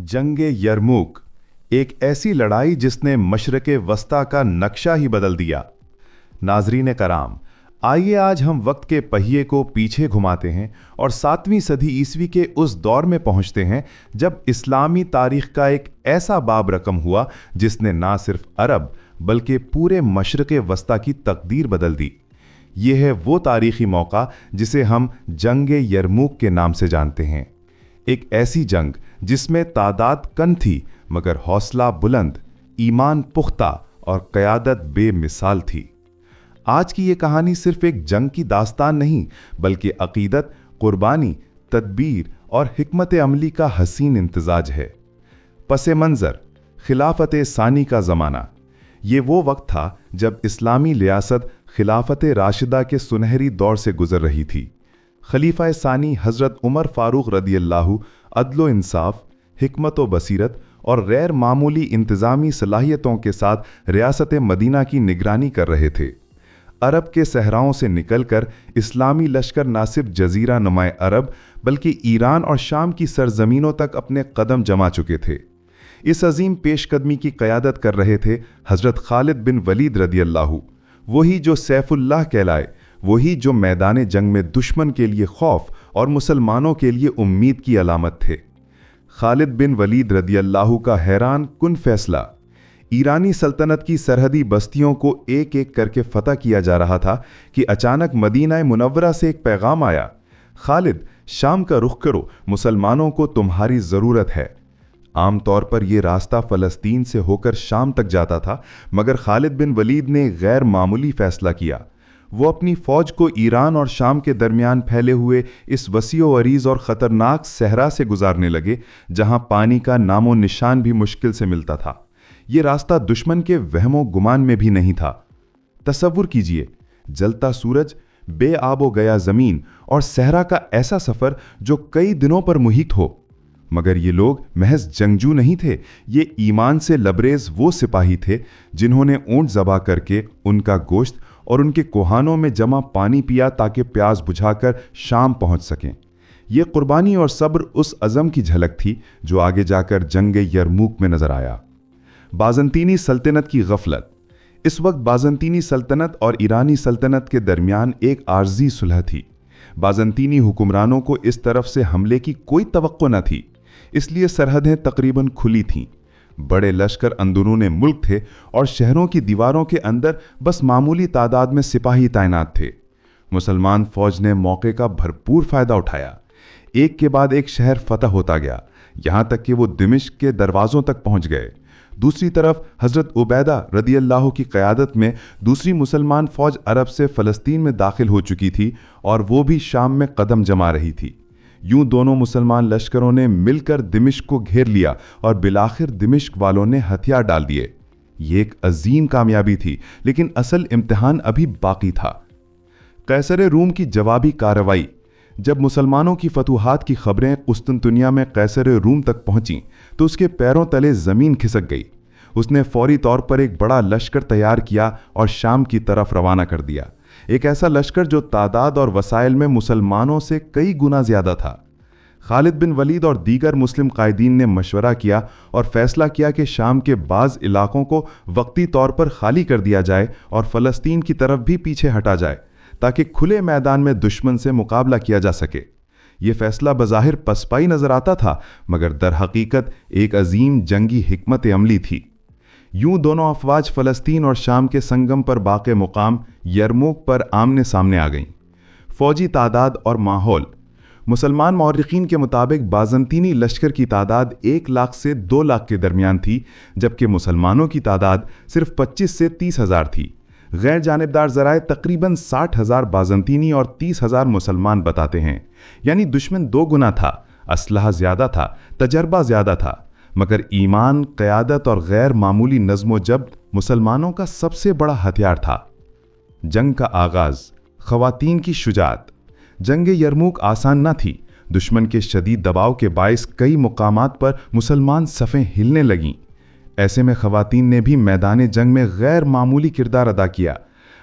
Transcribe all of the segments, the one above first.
जंग यरमूक, एक ऐसी लड़ाई जिसने मशरक़ वस्ता का नक्शा ही बदल दिया। नाज़रीन कराम, आइए आज हम वक्त के पहिए को पीछे घुमाते हैं और 7वीं सदी ईस्वी के उस दौर में पहुंचते हैं जब इस्लामी तारीख का एक ऐसा बाब रकम हुआ जिसने ना सिर्फ अरब बल्कि पूरे मशरक़ वस्ता की तकदीर बदल दी। ये है वो तारीख़ी मौका जिसे हम जंग यरमूक के नाम से जानते हैं। एक ऐसी जंग जिसमें तादाद कम थी मगर हौसला बुलंद, ईमान पुख्ता और क़यादत बेमिसाल थी। आज की ये कहानी सिर्फ एक जंग की दास्तान नहीं बल्कि अकीदत, कुर्बानी, तदबीर और हिकमत अमली का हसीन इम्तिजाज है। पसे मंज़र खिलाफत सानी का ज़माना। ये वो वक्त था जब इस्लामी रियासत खिलाफत राशिदा के सुनहरी दौर से गुजर रही थी। खलीफा सानी हज़रत उमर फ़ारूक रदियल्लाहु अदलो इंसाफ, हिकमत व बसीरत और गैर मामूली इंतज़ामी सलाहियतों के साथ रियासत मदीना की निगरानी कर रहे थे। अरब के सहराओं से निकलकर इस्लामी लश्कर ना सिर्फ जजीरा नुमाए अरब बल्कि ईरान और शाम की सरजमीनों तक अपने कदम जमा चुके थे। इस अजीम पेशकदमी की क़यादत कर रहे थे हज़रत खालिद बिन वलीद रदियल्लाहु, वही जो सैफुल्लाह कहलाए, वही जो मैदान जंग में दुश्मन के लिए खौफ और मुसलमानों के लिए उम्मीद की अलामत थे। खालिद बिन वलीद रदियल्लाहु का हैरान कुन फैसला। ईरानी सल्तनत की सरहदी बस्तियों को एक एक करके फतह किया जा रहा था कि अचानक मदीना मुनव्वरा से एक पैगाम आया, खालिद शाम का रुख करो, मुसलमानों को तुम्हारी ज़रूरत है। आम तौर पर यह रास्ता फ़लस्तीन से होकर शाम तक जाता था मगर खालिद बिन वलीद ने गैर मामूली फ़ैसला किया। वो अपनी फ़ौज को ईरान और शाम के दरमियान फैले हुए इस वसीओ अरीज़ और ख़तरनाक सहरा से गुजारने लगे जहां पानी का नामो निशान भी मुश्किल से मिलता था। ये रास्ता दुश्मन के वहमो गुमान में भी नहीं था। तसव्वुर कीजिए, जलता सूरज, बेआबो गया ज़मीन और सहरा का ऐसा सफ़र जो कई दिनों पर मुहित हो। मगर ये लोग महज जंगजू नहीं थे, ये ईमान से लबरेज वो सिपाही थे जिन्होंने ऊंट ज़बा करके उनका गोश्त और उनके कोहानों में जमा पानी पिया ताकि प्यास बुझाकर शाम पहुंच सकें। ये कुर्बानी और सब्र उस अज़म की झलक थी जो आगे जाकर जंग यरमूक में नजर आया। बाज़ंतीनी सल्तनत की गफलत। इस वक्त बाज़ंतीनी सल्तनत और ईरानी सल्तनत के दरमियान एक आर्जी सुलह थी। बाज़ंतीनी हुक्मरानों को इस तरफ से हमले की कोई तवक्को न थी, इसलिए सरहदें तकरीबन खुली थीं। बड़े लश्कर अंदरून मुल्क थे और शहरों की दीवारों के अंदर बस मामूली तादाद में सिपाही तैनात थे। मुसलमान फ़ौज ने मौके का भरपूर फ़ायदा उठाया। एक के बाद एक शहर फतह होता गया, यहाँ तक कि वो दिमिश्क के दरवाज़ों तक पहुँच गए। दूसरी तरफ हज़रत उबैदा रदियल्लाहु की क़यादत में दूसरी मुसलमान फ़ौज अरब से फ़लस्तीन में दाखिल हो चुकी थी और वो भी शाम में कदम जमा रही थी। यूं दोनों मुसलमान लश्करों ने मिलकर दिमिश्क को घेर लिया और बिलाखिर दिमिश्क वालों ने हथियार डाल दिए। ये एक अजीम कामयाबी थी, लेकिन असल इम्तिहान अभी बाकी था। कैसर रूम की जवाबी कार्रवाई। जब मुसलमानों की फतूहात की खबरें कुस्तुनतुनिया में कैसर रूम तक पहुंची तो उसके पैरों तले ज़मीन खिसक गई। उसने फौरी तौर पर एक बड़ा लश्कर तैयार किया और शाम की तरफ रवाना कर दिया। एक ऐसा लश्कर जो तादाद और वसाइल में मुसलमानों से कई गुना ज़्यादा था। खालिद बिन वलीद और दीगर मुस्लिम कायदीन ने मशवरा किया और फैसला किया कि शाम के बाज़ इलाकों को वक्ती तौर पर खाली कर दिया जाए और फ़लस्तीन की तरफ भी पीछे हटा जाए ताकि खुले मैदान में दुश्मन से मुकाबला किया जा सके। ये फैसला बज़ाहिर पसपाई नज़र आता था मगर दर हकीकत एक अजीम जंगी हिकमत अमली थी। यूं दोनों अफवाज फ़लस्तीन और शाम के संगम पर बाक़े मुकाम यरमूक पर आमने सामने आ गईं। फ़ौजी तादाद और माहौल। मुसलमान मौर्रिखीन के मुताबिक बाज़ंतीनी लश्कर की तादाद 1 लाख से 2 लाख के दरमियान थी, जबकि मुसलमानों की तादाद सिर्फ 25 से 30 हज़ार थी। गैर जानिबदार ज़राए तकरीबन 60,000 बाज़ंतीनी और 30,000 मुसलमान बताते हैं। यानी दुश्मन 2 गुना था, असलहा ज़्यादा था, तजर्बा ज़्यादा था, मगर ईमान, क़यादत और गैर मामूली नज़्म व जब्त मुसलमानों का सबसे बड़ा हथियार था। जंग का आगाज़। ख़वातीन की शुजाअत। जंग यरमूक आसान न थी। दुश्मन के शदीद दबाव के बायस कई मुकामात पर मुसलमान सफ़ें हिलने लगीं। ऐसे में ख़वातीन ने भी मैदान जंग में गैर मामूली किरदार अदा किया।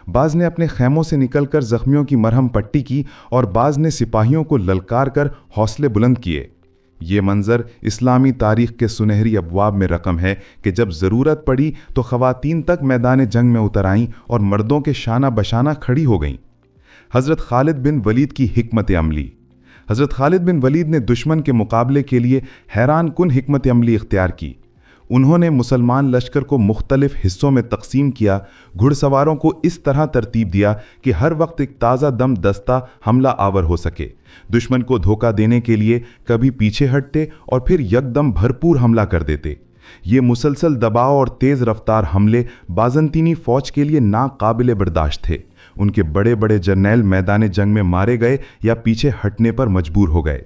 बाज़ ने अपने खैमों से निकलकर ज़ख्मियों की मरहम पट्टी की और बाज़ ने सिपाहियों को ललकार कर हौसले बुलंद किए। یہ منظر اسلامی تاریخ کے سنہری ابواب میں رقم ہے کہ جب ضرورت پڑی تو خواتین تک میدان جنگ میں اتر آئیں اور مردوں کے شانہ بشانہ کھڑی ہو گئیں۔ حضرت خالد بن ولید کی حکمت عملی۔ حضرت خالد بن ولید نے دشمن کے مقابلے کے لیے حیران کن حکمت عملی اختیار کی۔ انہوں نے مسلمان لشکر کو مختلف حصوں میں تقسیم کیا، گھڑ سواروں کو اس طرح ترتیب دیا کہ ہر وقت ایک تازہ دم دستہ حملہ آور ہو سکے۔ دشمن کو دھوکہ دینے کے لیے کبھی پیچھے ہٹتے اور پھر یکدم بھرپور حملہ کر دیتے۔ یہ مسلسل دباؤ اور تیز رفتار حملے بازنطینی فوج کے لیے ناقابل برداشت تھے۔ ان کے بڑے بڑے جرنیل میدان جنگ میں مارے گئے یا پیچھے ہٹنے پر مجبور ہو گئے۔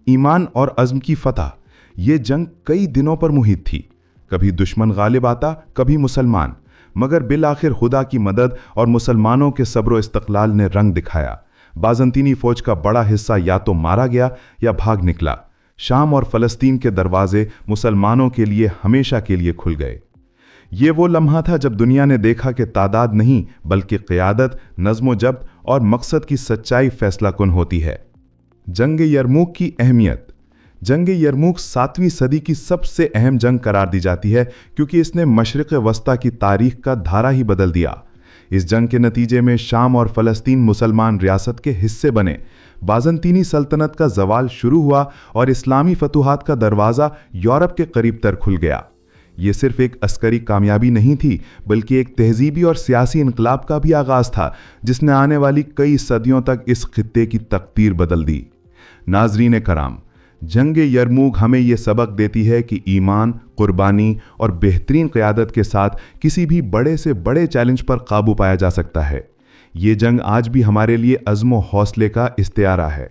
ایمان اور عزم کی فتح۔ یہ جنگ کئی دنوں پر محیط تھی، کبھی دشمن غالب آتا، کبھی مسلمان، مگر بالآخر خدا کی مدد اور مسلمانوں کے صبر و استقلال نے رنگ دکھایا۔ بازنطینی فوج کا بڑا حصہ یا تو مارا گیا یا بھاگ نکلا۔ شام اور فلسطین کے دروازے مسلمانوں کے لیے ہمیشہ کے لیے کھل گئے۔ یہ وہ لمحہ تھا جب دنیا نے دیکھا کہ تعداد نہیں بلکہ قیادت، نظم و ضبط اور مقصد کی سچائی فیصلہ کن ہوتی ہے۔ جنگ یرموک کی اہمیت۔ جنگ یرموک 7ویں صدی کی سب سے اہم جنگ قرار دی جاتی ہے کیونکہ اس نے مشرق وسطی کی تاریخ کا دھارا ہی بدل دیا۔ اس جنگ کے نتیجے میں شام اور فلسطین مسلمان ریاست کے حصے بنے، بازنطینی سلطنت کا زوال شروع ہوا اور اسلامی فتوحات کا دروازہ یورپ کے قریب تر کھل گیا۔ یہ صرف ایک عسکری کامیابی نہیں تھی بلکہ ایک تہذیبی اور سیاسی انقلاب کا بھی آغاز تھا جس نے آنے والی کئی صدیوں تک اس خطے کی تقدیر بدل دی۔ ناظرین کرام، جنگ یرموک ہمیں یہ سبق دیتی ہے کہ ایمان، قربانی اور بہترین قیادت کے ساتھ کسی بھی بڑے سے بڑے چیلنج پر قابو پایا جا سکتا ہے۔ یہ جنگ آج بھی ہمارے لیے عزم و حوصلے کا استعارہ ہے۔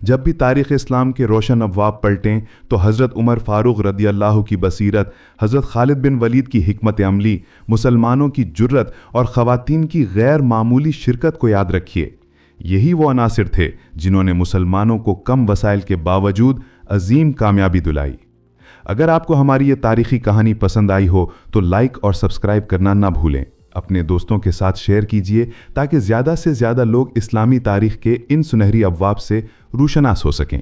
جب بھی تاریخ اسلام کے روشن ابواب پلٹیں تو حضرت عمر فاروق رضی اللہ کی بصیرت، حضرت خالد بن ولید کی حکمت عملی، مسلمانوں کی جرت اور خواتین کی غیر معمولی شرکت کو یاد رکھیے۔ یہی وہ عناصر تھے جنہوں نے مسلمانوں کو کم وسائل کے باوجود عظیم کامیابی دلائی۔ اگر آپ کو ہماری یہ تاریخی کہانی پسند آئی ہو تو لائک اور سبسکرائب کرنا نہ بھولیں۔ اپنے دوستوں کے ساتھ شیئر کیجیے تاکہ زیادہ سے زیادہ لوگ اسلامی تاریخ کے ان سنہری ابواب سے روشناس ہو سکیں۔